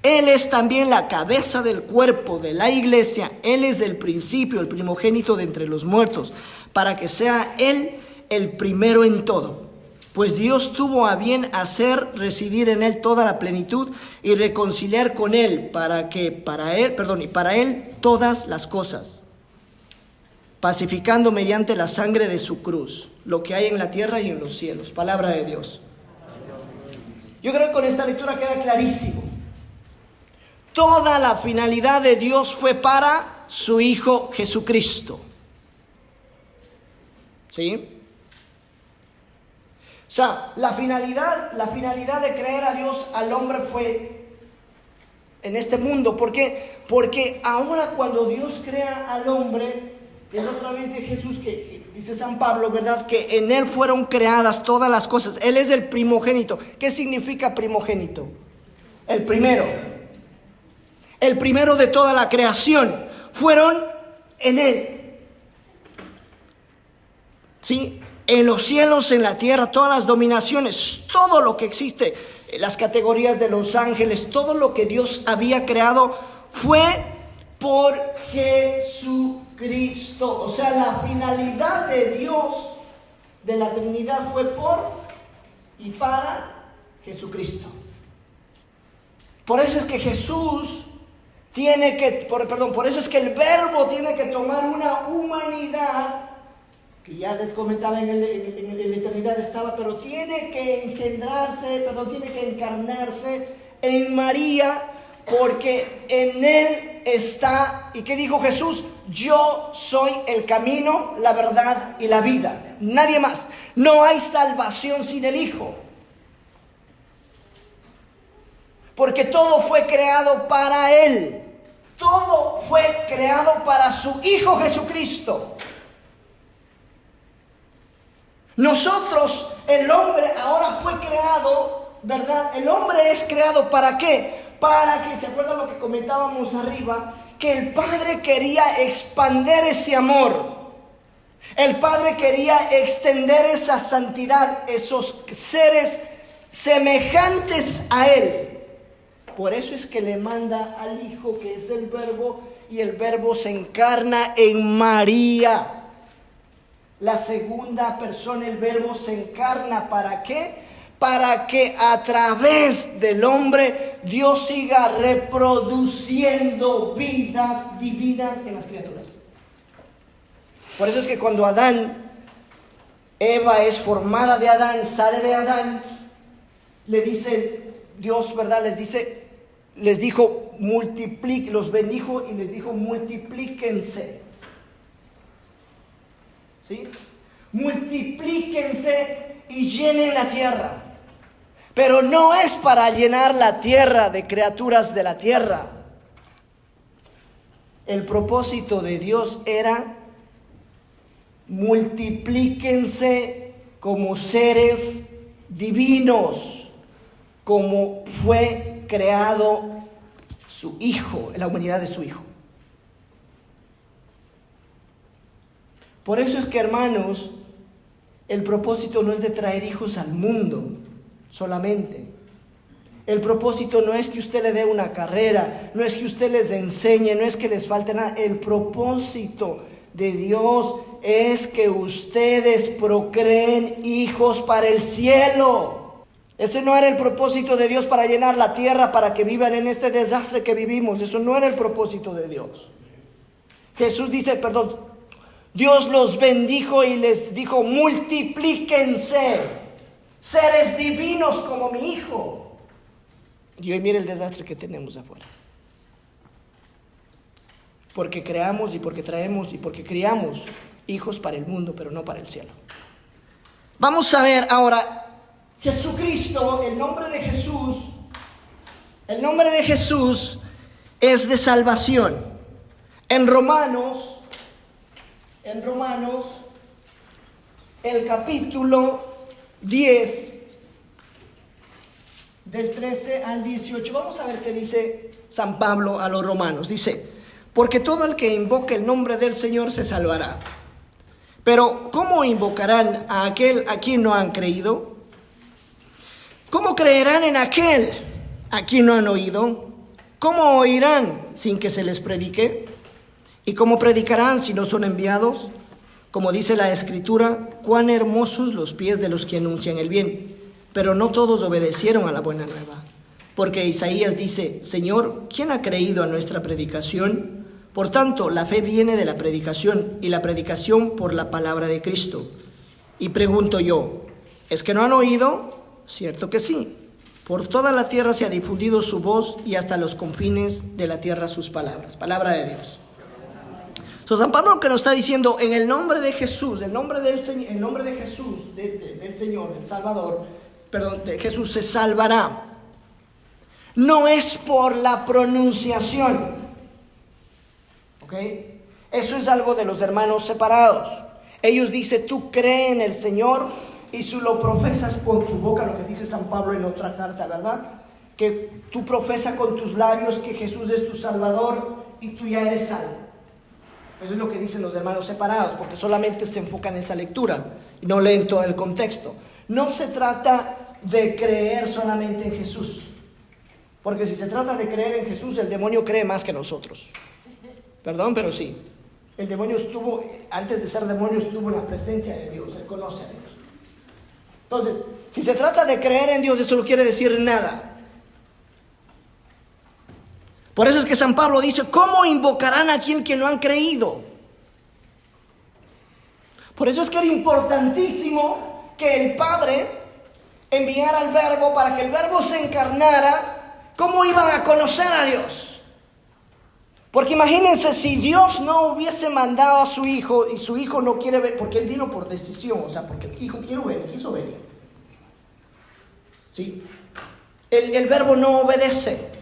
Él es también la cabeza del cuerpo de la iglesia. Él es el principio, el primogénito de entre los muertos, para que sea Él el primero en todo. Pues Dios tuvo a bien hacer residir en Él toda la plenitud y reconciliar con Él para Él todas las cosas, pacificando mediante la sangre de su cruz lo que hay en la tierra y en los cielos. Palabra de Dios. Yo creo que con esta lectura queda clarísimo. Toda la finalidad de Dios fue para su Hijo Jesucristo. ¿Sí? O sea, la finalidad de creer a Dios al hombre fue en este mundo. ¿Por qué? Porque ahora cuando Dios crea al hombre, es a través de Jesús que dice San Pablo, ¿verdad? Que en Él fueron creadas todas las cosas. Él es el primogénito. ¿Qué significa primogénito? El primero. El primero de toda la creación. Fueron en Él. ¿Sí? En los cielos, en la tierra, todas las dominaciones, todo lo que existe, las categorías de los ángeles, todo lo que Dios había creado fue por Jesucristo. O sea, la finalidad de Dios, de la Trinidad, fue por y para Jesucristo. Por eso es que Jesús por eso es que el Verbo tiene que tomar una humanidad, que ya les comentaba en la eternidad estaba, pero tiene que tiene que encarnarse en María, porque en Él está, ¿y qué dijo Jesús? Yo soy el camino, la verdad y la vida, nadie más. No hay salvación sin el Hijo. Porque todo fue creado para Él. Todo fue creado para su Hijo Jesucristo. Nosotros, el hombre ahora fue creado, ¿verdad? El hombre es creado ¿para qué? Para que, ¿se acuerdan lo que comentábamos arriba? Que el Padre quería expandir ese amor. El Padre quería extender esa santidad, esos seres semejantes a Él. Por eso es que le manda al Hijo, que es el Verbo, y el Verbo se encarna en María. La segunda persona, el Verbo, se encarna. ¿Para qué? Para que a través del hombre Dios siga reproduciendo vidas divinas en las criaturas. Por eso es que cuando Eva es formada de Adán, sale de Adán, le dice Dios, ¿verdad? Les dijo, los bendijo y les dijo, multiplíquense. ¿Sí? Multiplíquense y llenen la tierra. Pero no es para llenar la tierra de criaturas de la tierra. El propósito de Dios era multiplíquense como seres divinos, como fue creado su Hijo, la humanidad de su Hijo. Por eso es que, hermanos, el propósito no es de traer hijos al mundo solamente. El propósito no es que usted le dé una carrera, no es que usted les enseñe, no es que les falte nada. El propósito de Dios es que ustedes procreen hijos para el cielo. Ese no era el propósito de Dios para llenar la tierra, para que vivan en este desastre que vivimos. Eso no era el propósito de Dios. Jesús dice, Dios los bendijo y les dijo: multiplíquense, seres divinos como mi hijo. Y hoy mire el desastre que tenemos afuera. Porque creamos y porque traemos y porque criamos hijos para el mundo, pero no para el cielo. Vamos a ver ahora, Jesucristo, el nombre de Jesús es de salvación. En Romanos, el capítulo 10, del 13 al 18, vamos a ver qué dice San Pablo a los romanos. Dice: porque todo el que invoque el nombre del Señor se salvará. Pero ¿cómo invocarán a aquel a quien no han creído? ¿Cómo creerán en aquel a quien no han oído? ¿Cómo oirán sin que se les predique? ¿Y cómo predicarán si no son enviados? Como dice la Escritura: cuán hermosos los pies de los que anuncian el bien. Pero no todos obedecieron a la buena nueva. Porque Isaías dice: Señor, ¿quién ha creído a nuestra predicación? Por tanto, la fe viene de la predicación, y la predicación por la palabra de Cristo. Y pregunto yo: ¿es que no han oído? Cierto que sí. Por toda la tierra se ha difundido su voz, y hasta los confines de la tierra sus palabras. Palabra de Dios. San Pablo lo que nos está diciendo: en el nombre de Jesús, el nombre del Jesús, del Señor, del Salvador, de Jesús se salvará. No es por la pronunciación, ¿ok? Eso es algo de los hermanos separados. Ellos dicen: tú crees en el Señor y si lo profesas con tu boca, lo que dice San Pablo en otra carta, ¿verdad? Que tú profesas con tus labios que Jesús es tu Salvador y tú ya eres salvo. Eso es lo que dicen los hermanos separados, porque solamente se enfocan en esa lectura y no leen todo el contexto. No se trata de creer solamente en Jesús, porque si se trata de creer en Jesús, el demonio cree más que nosotros. Perdón, pero sí. El demonio antes de ser demonio, estuvo en la presencia de Dios, él conoce a Dios. Entonces, si se trata de creer en Dios, eso no quiere decir nada. Por eso es que San Pablo dice: ¿cómo invocarán a aquel que no han creído? Por eso es que era importantísimo que el Padre enviara al Verbo para que el Verbo se encarnara. ¿Cómo iban a conocer a Dios? Porque imagínense si Dios no hubiese mandado a su Hijo y su Hijo no quiere ver, porque Él vino por decisión, o sea, porque el Hijo quiso venir. ¿Sí? El Verbo no obedece.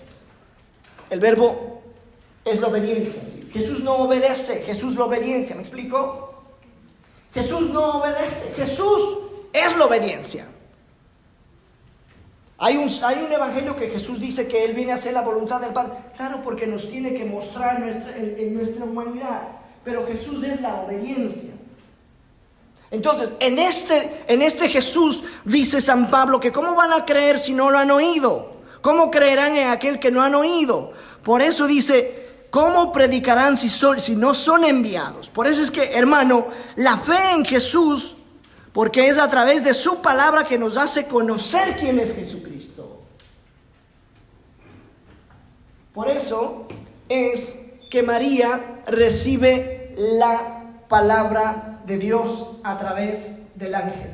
El Verbo es la obediencia. ¿Sí? Jesús no obedece, Jesús la obediencia. ¿Me explico? Jesús no obedece, Jesús es la obediencia. Hay un evangelio que Jesús dice que Él viene a hacer la voluntad del Padre. Claro, porque nos tiene que mostrar en nuestra humanidad. Pero Jesús es la obediencia. Entonces, en este Jesús dice San Pablo que ¿cómo van a creer si no lo han oído? ¿Cómo creerán en aquel que no han oído? Por eso dice: ¿cómo predicarán si no son enviados? Por eso es que, hermano, la fe en Jesús, porque es a través de su palabra que nos hace conocer quién es Jesucristo. Por eso es que María recibe la palabra de Dios a través del ángel.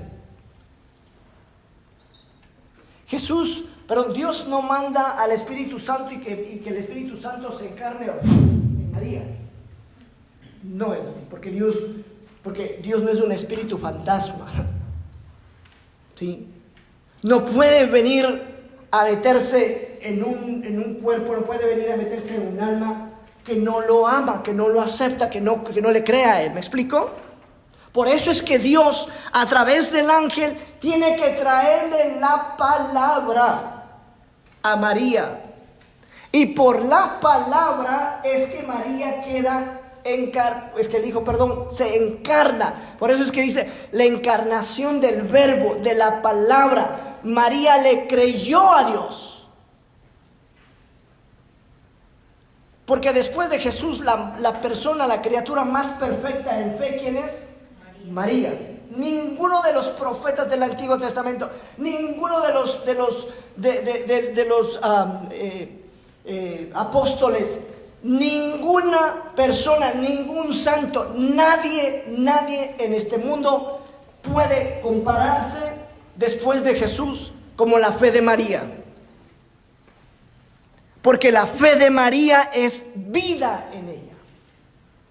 Dios no manda al Espíritu Santo y que el Espíritu Santo se encarne en María. No es así, porque Dios no es un espíritu fantasma. ¿Sí? No puede venir a meterse en un cuerpo, no puede venir a meterse en un alma que no lo ama, que no lo acepta, que no le crea a Él. ¿Me explico? Por eso es que Dios, a través del ángel, tiene que traerle la palabra a María. Y por la palabra es que María se encarna. Por eso es que dice la encarnación del Verbo, de la palabra. María le creyó a Dios. Porque después de Jesús, la persona, la criatura más perfecta en fe, ¿quién es? María. Ninguno de los profetas del Antiguo Testamento, ninguno de los apóstoles, ninguna persona, ningún santo, nadie en este mundo puede compararse después de Jesús como la fe de María. Porque la fe de María es vida en ella.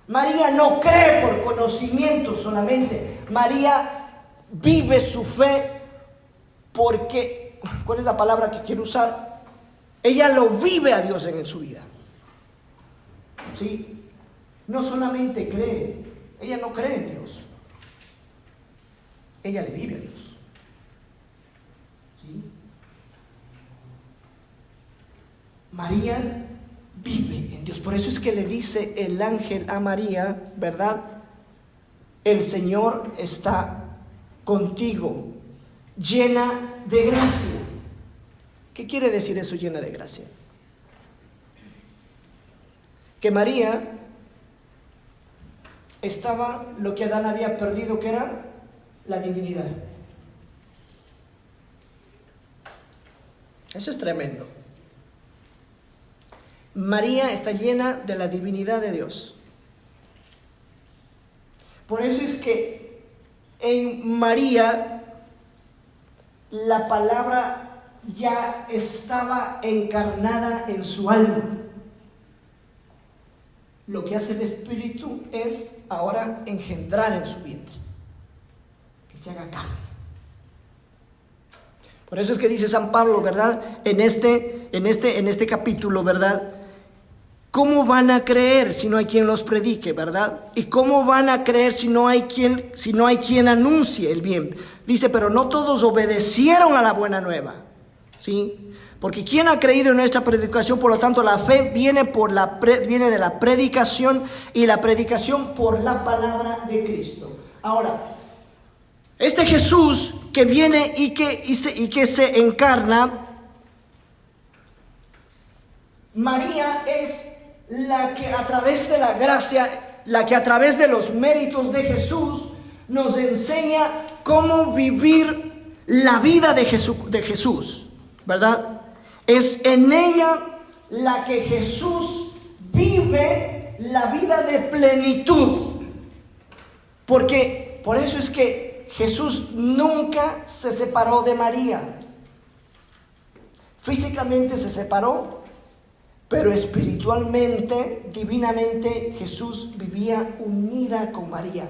María no cree por conocimiento solamente. María vive su fe porque, ¿cuál es la palabra que quiero usar? Ella lo vive a Dios en su vida. ¿Sí? No solamente cree, ella no cree en Dios. Ella le vive a Dios. ¿Sí? María vive en Dios. Por eso es que le dice el ángel a María, ¿verdad? El Señor está contigo, llena de gracia. ¿Qué quiere decir eso, llena de gracia? Que María estaba lo que Adán había perdido, que era la divinidad. Eso es tremendo. María está llena de la divinidad de Dios. Por eso es que en María la palabra ya estaba encarnada en su alma. Lo que hace el Espíritu es ahora engendrar en su vientre, que se haga carne. Por eso es que dice San Pablo, ¿verdad? En este capítulo, ¿verdad? ¿Cómo van a creer si no hay quien los predique, verdad? ¿Y cómo van a creer si no hay quien anuncie el bien? Dice, pero no todos obedecieron a la buena nueva, ¿sí? Porque ¿quién ha creído en nuestra predicación? Por lo tanto, la fe viene de la predicación, y la predicación por la palabra de Cristo. Ahora, este Jesús que viene y que se encarna, María es la que a través de la gracia, la que a través de los méritos de Jesús nos enseña cómo vivir la vida de Jesús, ¿verdad? Es en ella la que Jesús vive la vida de plenitud. Porque por eso es que Jesús nunca se separó de María. Físicamente se separó, pero espiritualmente, divinamente, Jesús vivía unida con María.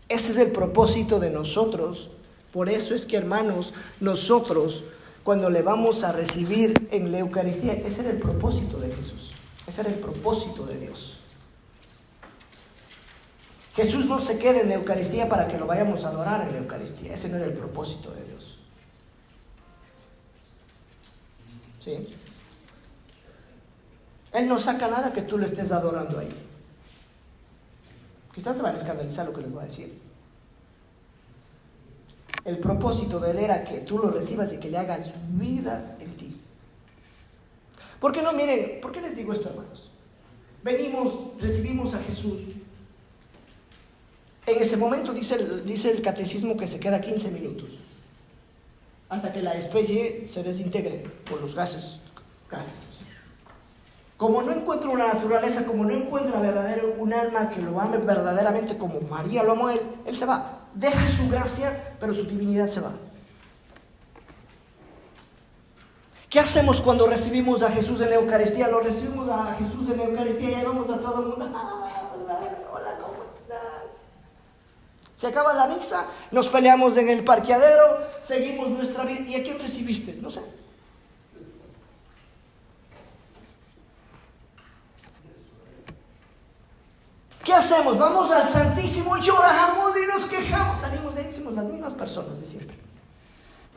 Ese es el propósito de nosotros. Por eso es que, hermanos, nosotros, cuando le vamos a recibir en la Eucaristía, ese era el propósito de Jesús. Ese era el propósito de Dios. Jesús no se queda en la Eucaristía para que lo vayamos a adorar en la Eucaristía. Ese no era el propósito de Dios. ¿Sí? Él no saca nada que tú le estés adorando ahí. Quizás se van a escandalizar lo que les voy a decir. El propósito de él era que tú lo recibas y que le hagas vida en ti. ¿Por qué no? Miren, ¿por qué les digo esto, hermanos? Recibimos a Jesús. En ese momento dice el catecismo que se queda 15 minutos hasta que la especie se desintegre por los gases gástricos. Como no encuentra una naturaleza, como no encuentra un alma que lo ame verdaderamente como María lo amó a él, él se va. Deja su gracia, pero su divinidad se va. ¿Qué hacemos cuando recibimos a Jesús en la Eucaristía? Lo recibimos a Jesús en la Eucaristía y ahí vamos a todo el mundo. Hola, ¿cómo estás? Se acaba la misa, nos peleamos en el parqueadero, seguimos nuestra vida. ¿Y a quién recibiste? No sé. ¿Qué hacemos? Vamos al Santísimo, lloramos y nos quejamos. Salimos de ahí, somos las mismas personas de siempre.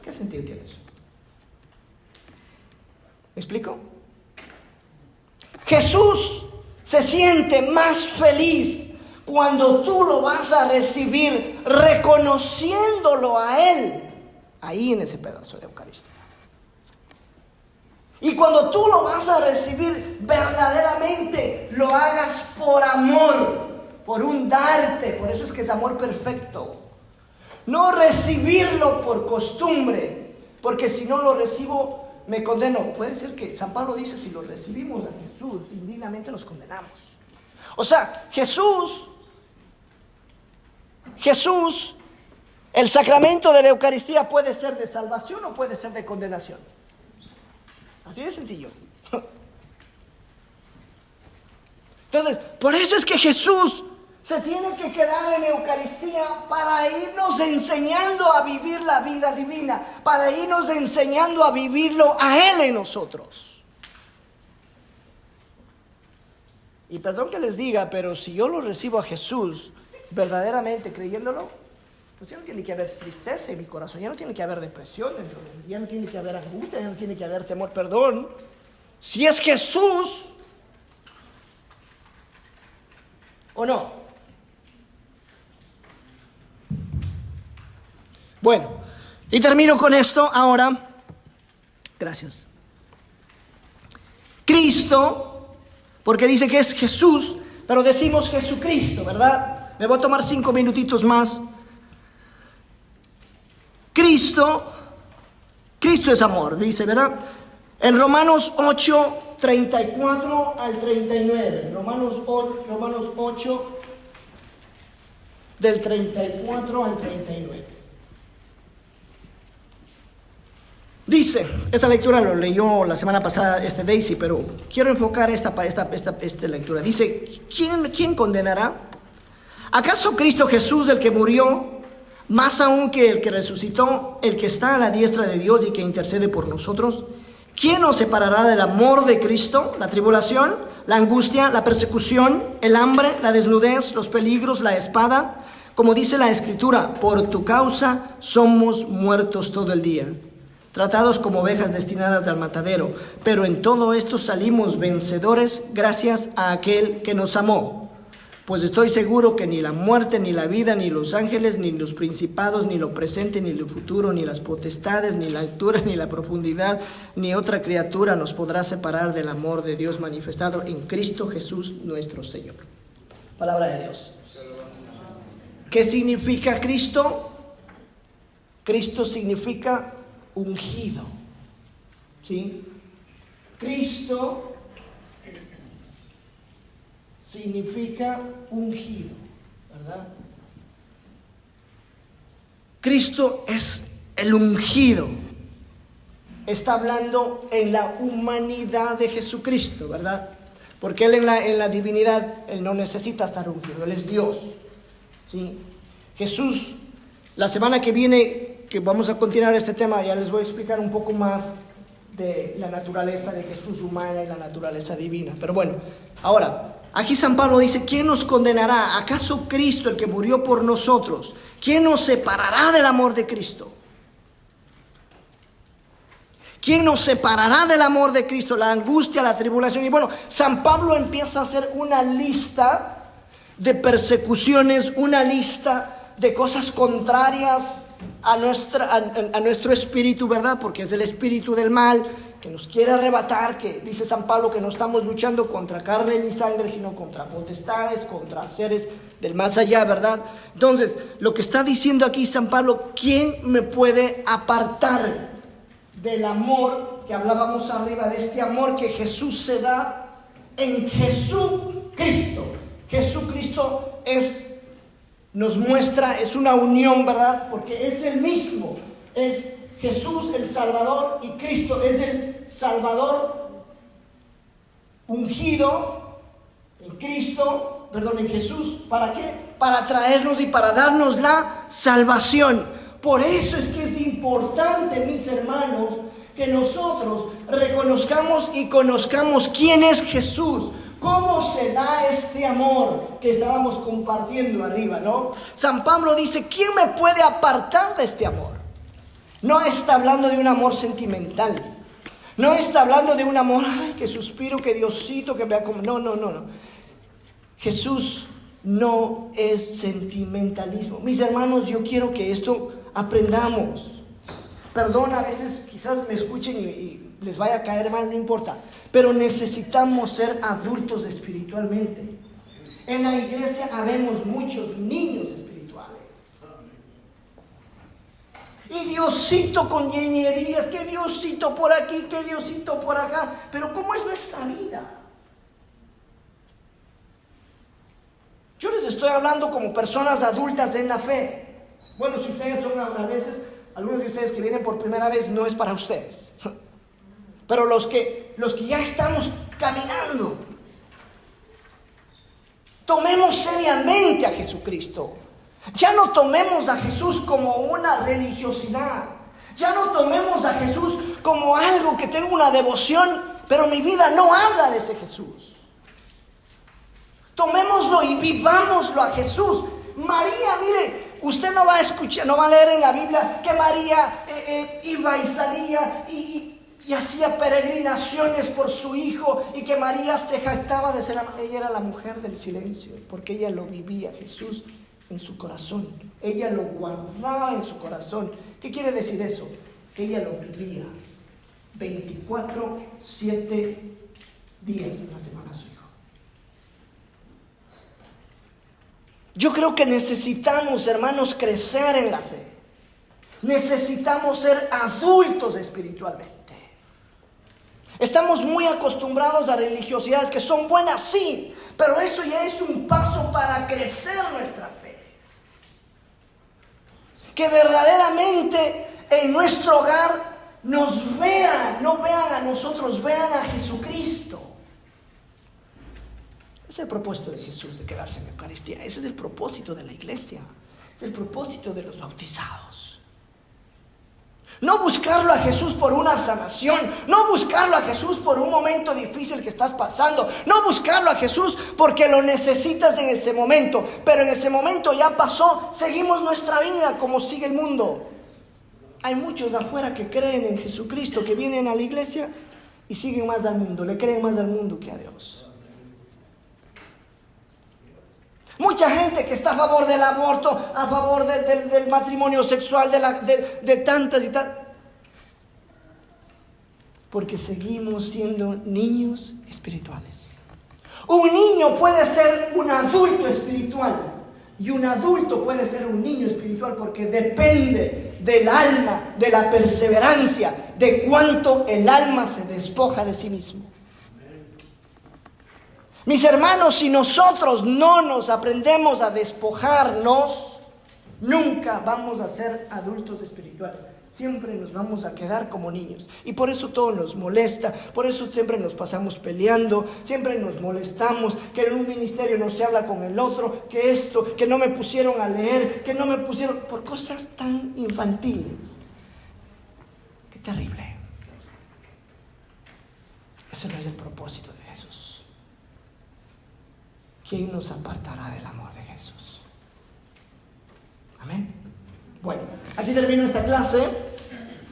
¿Qué sentido tiene eso? ¿Me explico? Jesús se siente más feliz cuando tú lo vas a recibir reconociéndolo a Él, ahí en ese pedazo de Eucaristía. Y cuando tú lo vas a recibir verdaderamente lo hagas por amor, por un darte. Por eso es que es amor perfecto. No recibirlo por costumbre, porque si no lo recibo, me condeno. Puede ser que San Pablo dice, si lo recibimos a Jesús, indignamente nos condenamos. O sea, Jesús, el sacramento de la Eucaristía puede ser de salvación o puede ser de condenación. Así de sencillo. Entonces, por eso es que Jesús se tiene que quedar en Eucaristía para irnos enseñando a vivir la vida divina, para irnos enseñando a vivirlo a Él en nosotros. Y perdón que les diga, pero si yo lo recibo a Jesús verdaderamente creyéndolo, pues ya no tiene que haber tristeza en mi corazón, ya no tiene que haber depresión dentro de mí, ya no tiene que haber angustia, ya no tiene que haber temor, perdón. Si es Jesús o no. Bueno, y termino con esto ahora. Gracias. Cristo, porque dice que es Jesús, pero decimos Jesucristo, ¿verdad? Me voy a tomar 5 minutitos más. Cristo es amor, dice, ¿verdad? En Romanos 8, 34 al 39. Romanos 8, del 34 al 39. Dice, esta lectura lo leyó la semana pasada Daisy, pero quiero enfocar esta lectura. Dice, ¿quién condenará? ¿Acaso Cristo Jesús, el que murió, más aún que el que resucitó, el que está a la diestra de Dios y que intercede por nosotros? ¿Quién nos separará del amor de Cristo? ¿La tribulación, la angustia, la persecución, el hambre, la desnudez, los peligros, la espada? Como dice la Escritura, por tu causa somos muertos todo el día, tratados como ovejas destinadas al matadero, pero en todo esto salimos vencedores gracias a aquel que nos amó. Pues estoy seguro que ni la muerte, ni la vida, ni los ángeles, ni los principados, ni lo presente, ni lo futuro, ni las potestades, ni la altura, ni la profundidad, ni otra criatura nos podrá separar del amor de Dios manifestado en Cristo Jesús nuestro Señor. Palabra de Dios. ¿Qué significa Cristo? Cristo significa ungido, ¿sí? Cristo significa ungido, ¿verdad? Cristo es el ungido. Está hablando en la humanidad de Jesucristo, ¿verdad? Porque Él en la divinidad, Él no necesita estar ungido, Él es Dios, ¿sí? Jesús, la semana que viene, que vamos a continuar este tema, ya les voy a explicar un poco más de la naturaleza de Jesús humana y la naturaleza divina. Pero bueno, ahora, aquí San Pablo dice, ¿quién nos condenará? ¿Acaso Cristo, el que murió por nosotros? ¿Quién nos separará del amor de Cristo? ¿Quién nos separará del amor de Cristo? La angustia, la tribulación. Y bueno, San Pablo empieza a hacer una lista de persecuciones, una lista de cosas contrarias a nuestro espíritu, ¿verdad? Porque es el espíritu del mal que nos quiere arrebatar, que dice San Pablo que no estamos luchando contra carne ni sangre, sino contra potestades, contra seres del más allá, ¿verdad? Entonces, lo que está diciendo aquí San Pablo, ¿quién me puede apartar del amor que hablábamos arriba, de este amor que Jesús se da en Jesucristo? Jesucristo nos muestra, es una unión, ¿verdad? Porque es el mismo, es Jesús el Salvador y Cristo es el Salvador ungido en Jesús. ¿Para qué? Para traernos y para darnos la salvación. Por eso es que es importante, mis hermanos, que nosotros reconozcamos y conozcamos quién es Jesús. ¿Cómo se da este amor que estábamos compartiendo arriba, no? San Pablo dice, ¿quién me puede apartar de este amor? No está hablando de un amor sentimental. No está hablando de un amor, ay, que suspiro, que Diosito, que vea como... No. Jesús no es sentimentalismo. Mis hermanos, yo quiero que esto aprendamos. Perdón, a veces quizás me escuchen y les vaya a caer mal, no importa. Pero necesitamos ser adultos espiritualmente. En la iglesia habemos muchos niños espirituales. Y Diosito con ñeñerías, que Diosito por aquí, que Diosito por acá. Pero ¿cómo es nuestra vida? Yo les estoy hablando como personas adultas en la fe. Bueno, si ustedes son a veces, algunos de ustedes que vienen por primera vez, no es para ustedes. Pero los que ya estamos caminando, tomemos seriamente a Jesucristo. Ya no tomemos a Jesús como una religiosidad. Ya no tomemos a Jesús como algo que tengo una devoción, pero mi vida no habla de ese Jesús. Tomémoslo y vivámoslo a Jesús. María, mire, usted no va a escuchar, no va a leer en la Biblia que María iba y salía y hacía peregrinaciones por su hijo, y que María se jactaba de ser, ella era la mujer del silencio, porque ella lo vivía, Jesús, en su corazón. Ella lo guardaba en su corazón. ¿Qué quiere decir eso? Que ella lo vivía 24/7 días en la semana su hijo. Yo creo que necesitamos, hermanos, crecer en la fe. Necesitamos ser adultos espiritualmente. Estamos muy acostumbrados a religiosidades que son buenas, sí, pero eso ya es un paso para crecer nuestra fe. Que verdaderamente en nuestro hogar nos vean, no vean a nosotros, vean a Jesucristo. Ese es el propósito de Jesús, de quedarse en la Eucaristía. Ese es el propósito de la iglesia. Es el propósito de los bautizados. No buscarlo a Jesús por una sanación, no buscarlo a Jesús por un momento difícil que estás pasando, no buscarlo a Jesús porque lo necesitas en ese momento, pero en ese momento ya pasó, seguimos nuestra vida como sigue el mundo. Hay muchos de afuera que creen en Jesucristo, que vienen a la iglesia y siguen más al mundo, le creen más al mundo que a Dios. Mucha gente que está a favor del aborto, a favor del matrimonio sexual, de tantas y tantas. Porque seguimos siendo niños espirituales. Un niño puede ser un adulto espiritual. Y un adulto puede ser un niño espiritual porque depende del alma, de la perseverancia, de cuánto el alma se despoja de sí mismo. Mis hermanos, si nosotros no nos aprendemos a despojarnos, nunca vamos a ser adultos espirituales. Siempre nos vamos a quedar como niños. Y por eso todo nos molesta, por eso siempre nos pasamos peleando, siempre nos molestamos, que en un ministerio no se habla con el otro, que esto, que no me pusieron a leer, que no me pusieron, por cosas tan infantiles. Qué terrible. Eso no es el propósito de Jesús. ¿Quién nos apartará del amor de Jesús? Amén. Bueno, aquí termino esta clase.